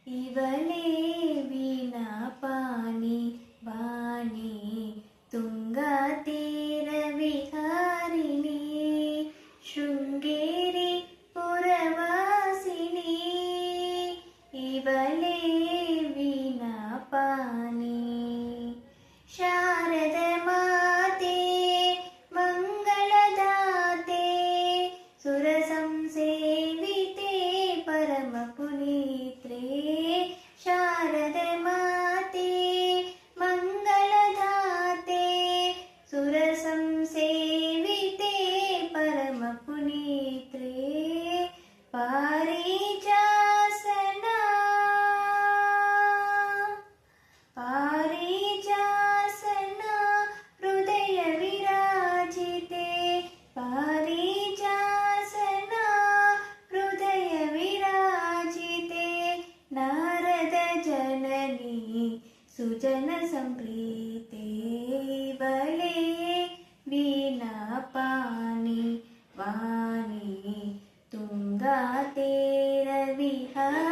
ಇವಳೇ ವೀಣಾ ಪಾಣಿ ವಾಣಿ ತುಂಗಾ ತೀರ ವಿಹಾರಿಣಿ ಶೃಂಗೇರಿ ಪುರವಾಸಿನಿ ಇವಳೇ ವೀಣಾ ಪಾಣಿ ಶಾರದ ಮಾತೆ ಮಂಗಳದಾತೆ ಸುರ ಸಂಸೇವಿತೆ ಪರಮ ಪುನೀತ್ರೆ ಶಾರದ ಮಾತೆ ಮಂಗಳದಾತೆ ಸುರ ಸಂಸೇವಿತೆ ಪರಮ ಪುನೀತ್ರೆ ಪಾರಿಜಾಸನ ಪಾರಿಜಾಸನ ಹೃದಯ ವಿರಾಜಿತೆ ಪಾರಿಜಾಸನ ಹೃದಯ ವಿರಾಜಿತೆ ನಾರದ ಜನನಿ ಸುಜನ ಸಂಪ್ರೀತೆ ಬಲೆ ವೀಣಾ ಪಾಣಿ ವಾಣಿ ತುಂಗಾ ತೀರ ವಿಹಾರಿಣಿ